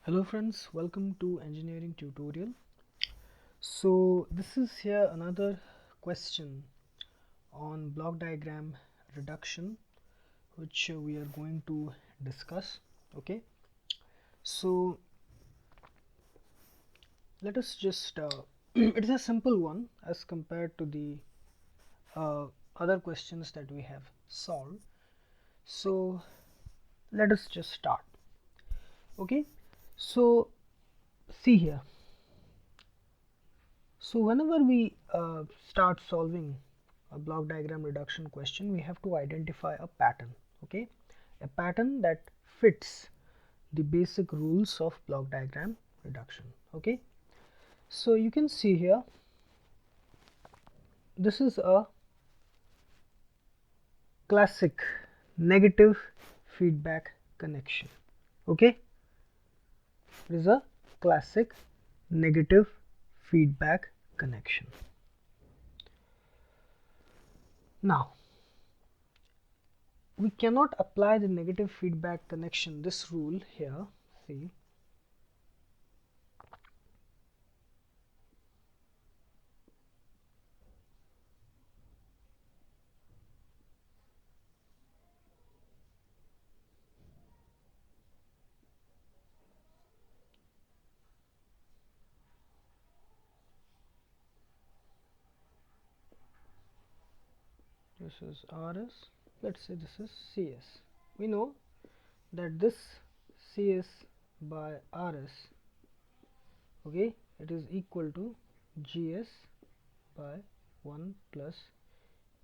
Hello friends, welcome to engineering tutorial. So this is here another question on block diagram reduction which we are going to discuss. Okay, so let us just it is a simple one as compared to the uh, other questions that we have solved. So let us just start. Okay, so see here. So whenever we start solving a block diagram reduction question, we have to identify a pattern. Okay, a pattern that fits the basic rules of block diagram reduction. Okay, so you can see here, this is a classic negative feedback connection. Okay, it is a classic negative feedback connection. Now we cannot apply the negative feedback connection, this rule here. See, this is RS, let's say this is CS. We know that this CS by RS, okay, it is equal to GS by 1 plus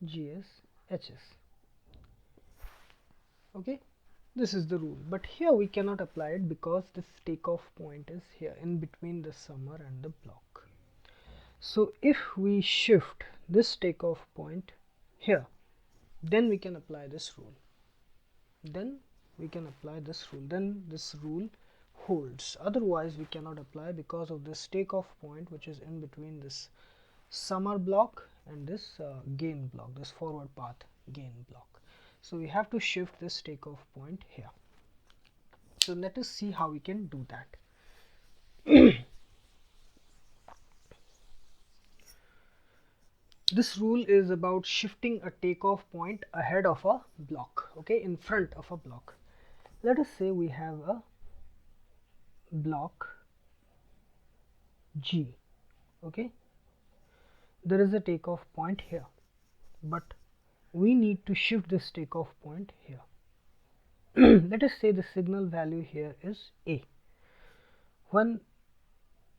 GS HS. Okay, this is the rule, but here we cannot apply it because this takeoff point is here in between the summer and the block. So if we shift this takeoff point here, then we can apply this rule. Then this rule holds. Otherwise we cannot apply because of this takeoff point which is in between this summer block and this gain block, this forward path gain block. So we have to shift this takeoff point here. So let us see how we can do that. This rule is about shifting a takeoff point ahead of a block, okay, in front of a block. Let us say we have a block G, okay, there is a takeoff point here, but we need to shift this takeoff point here. Let us say the signal value here is A. When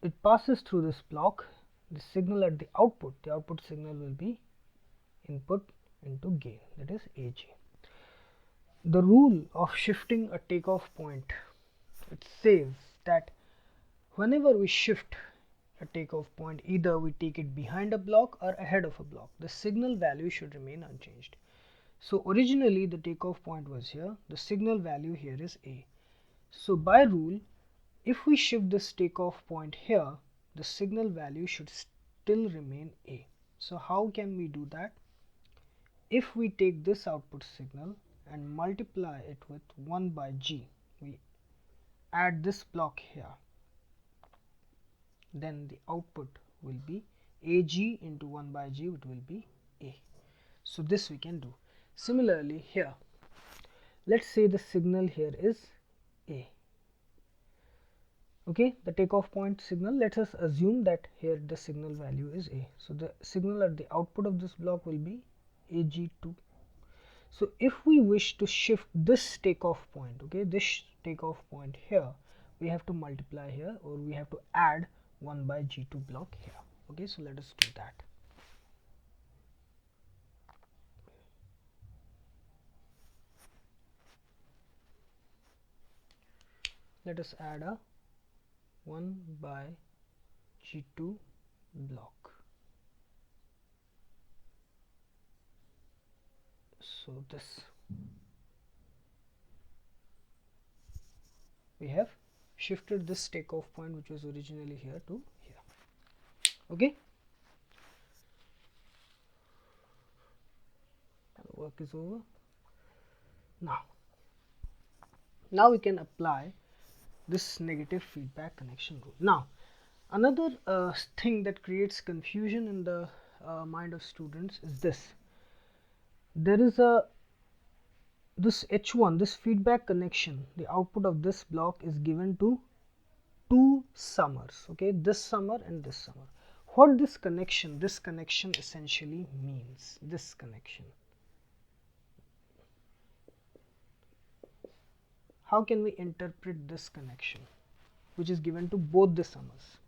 it passes through this block, the signal at the output signal will be input into gain, that is AG. The rule of shifting a takeoff point, it says that whenever we shift a takeoff point, either we take it behind a block or ahead of a block, the signal value should remain unchanged. So originally the takeoff point was here, the signal value here is A. So by rule, if we shift this takeoff point here, the signal value should still remain A. So how can we do that? If we take this output signal and multiply it with 1 by G, we add this block here, then the output will be AG into 1 by G, it will be A. So this we can do. Similarly here, let's say the signal here is A. Okay, the takeoff point signal, let us assume that here the signal value is A. So the signal at the output of this block will be AG2. So if we wish to shift this takeoff point, okay, this takeoff point here, we have to multiply here, or we have to add 1 by G2 block here. Okay, so let us do that. Let us add a 1 by G2 block. So this, we have shifted this takeoff point which was originally here to here. Okay, the work is over. Now we can apply this negative feedback connection rule. Now another thing that creates confusion in the mind of students is this. There is a this H1, this feedback connection, the output of this block is given to two summers, okay, this summer and this summer. What this connection essentially means, this connection, how can we interpret this connection which is given to both the summers?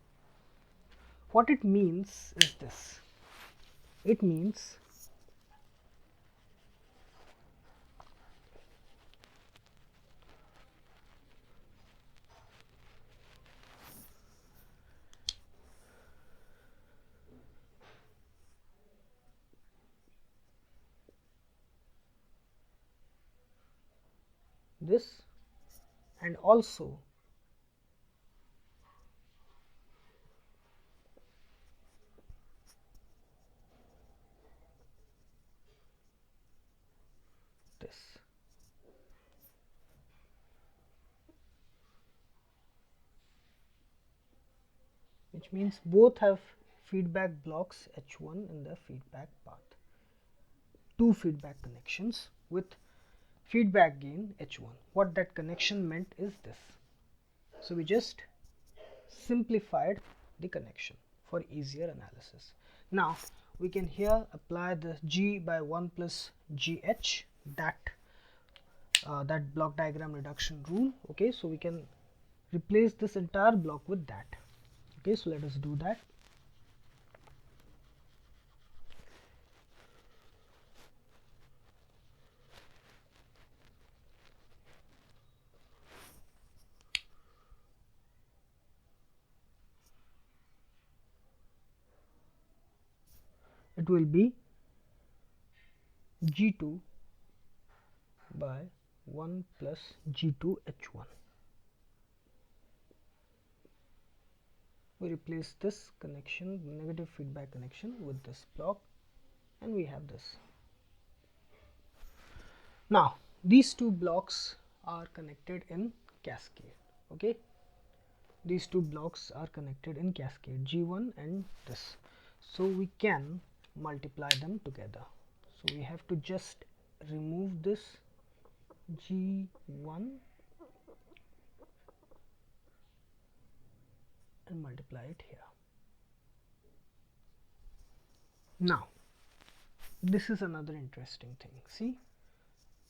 What it means is this. It means this, and also this. Which means both have feedback blocks H1 in the feedback path. Two feedback connections with feedback gain H1. What that connection meant is this. So we just simplified the connection for easier analysis. Now we can here apply the G by 1 plus GH, that block diagram reduction rule. Okay, so we can replace this entire block with that. Okay, so let us do that. It will be G2 by 1 plus G2 H1. We replace this connection, negative feedback connection, with this block, and we have this. Now these two blocks are connected in cascade. Okay, these two blocks are connected in cascade, G1 and this, so we can multiply them together. So we have to just remove this G1 and multiply it here. Now this is another interesting thing. See,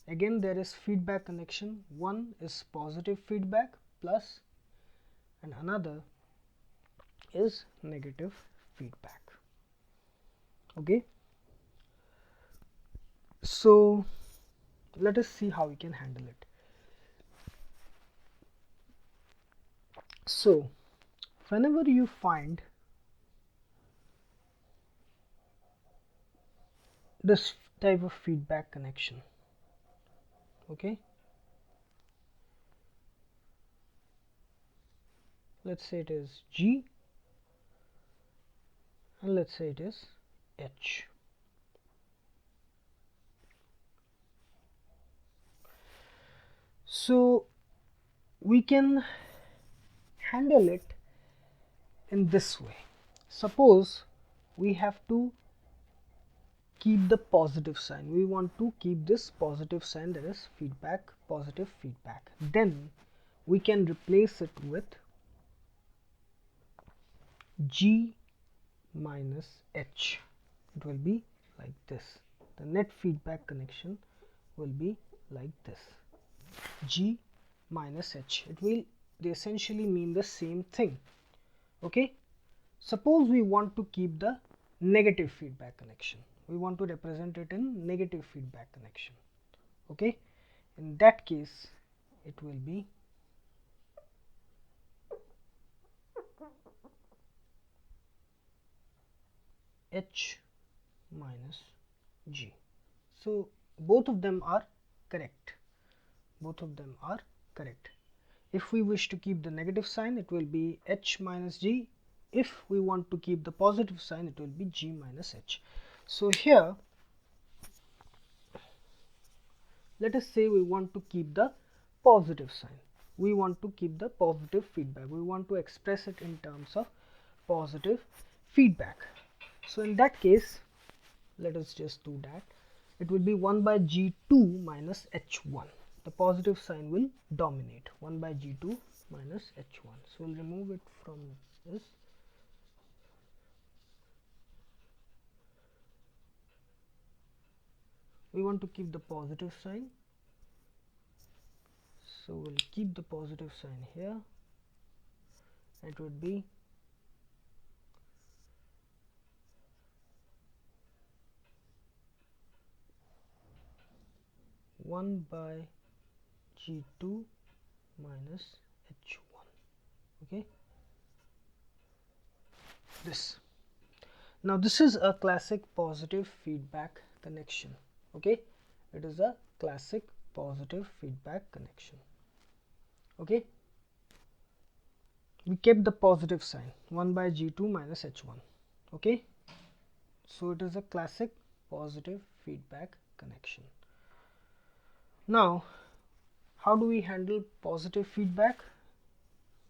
again there is feedback connection. One is positive feedback plus, and another is negative feedback. Okay, so let us see how we can handle it. So whenever you find this type of feedback connection, okay, let's say it is G and let's say it is H. So we can handle it in this way. Suppose we have to keep the positive sign, we want to keep this positive sign, that is feedback, positive feedback. Then we can replace it with G minus H. It will be like this. The net feedback connection will be like this, G minus H. They essentially mean the same thing. Okay, suppose we want to keep the negative feedback connection, we want to represent it in negative feedback connection. Okay, in that case it will be H minus G. So both of them are correct. Both of them are correct. If we wish to keep the negative sign, it will be H minus G. If we want to keep the positive sign, it will be G minus H. So here, let us say we want to keep the positive sign. we want to keep the positive feedback. We want to express it in terms of positive feedback. So in that case, let us just do that. It will be 1 by G2 minus H1. The positive sign will dominate. 1 by G2 minus H1. So we'll remove it from this. We want to keep the positive sign, so we'll keep the positive sign here. It would be 1 by G2 minus H1. Okay, this. Now this is a classic positive feedback connection. Okay, it is a classic positive feedback connection. Okay, we kept the positive sign, 1 by G2 minus H1. Okay, so it is a classic positive feedback connection. Now, how do we handle positive feedback?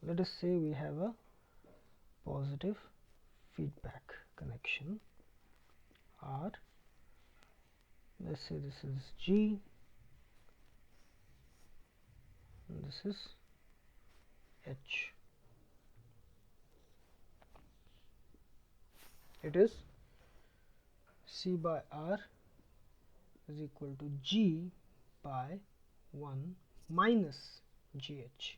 Let us say we have a positive feedback connection R. Let's say this is G and this is H. It is C by R is equal to G by 1 minus GH.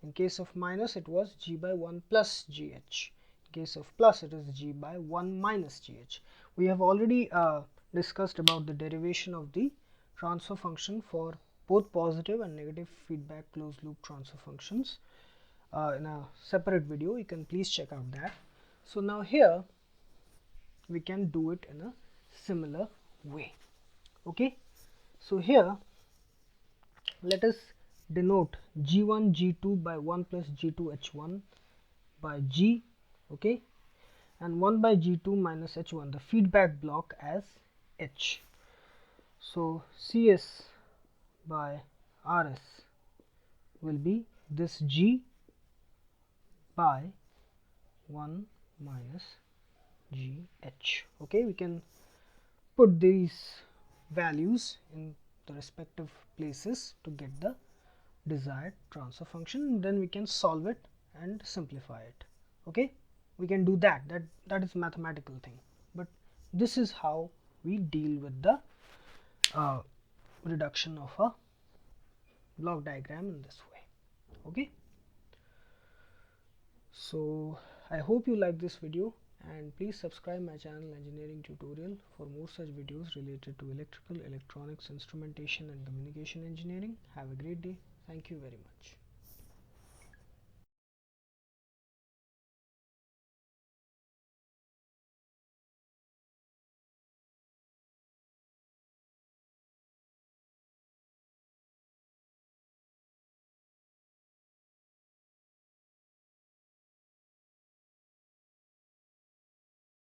In case of minus, it was G by 1 plus GH. In case of plus, it is G by 1 minus GH. We have already discussed about the derivation of the transfer function for both positive and negative feedback closed loop transfer functions in a separate video. You can please check out that. So now here we can do it in a similar way. Okay, so here let us denote G1 G2 by 1 plus G2 H1 by G. Okay, and 1 by G2 minus H1, the feedback block, as H. So CS by RS will be this G by 1 minus GH. Okay, we can put these values in the respective places to get the desired transfer function. Then we can solve it and simplify it. Okay, we can do that. That is mathematical thing, but this is how we deal with the reduction of a block diagram in this way. Okay, so I hope you like this video, and please subscribe my channel Engineering Tutorial for more such videos related to electrical, electronics, instrumentation and communication engineering. Have a great day. Thank you very much.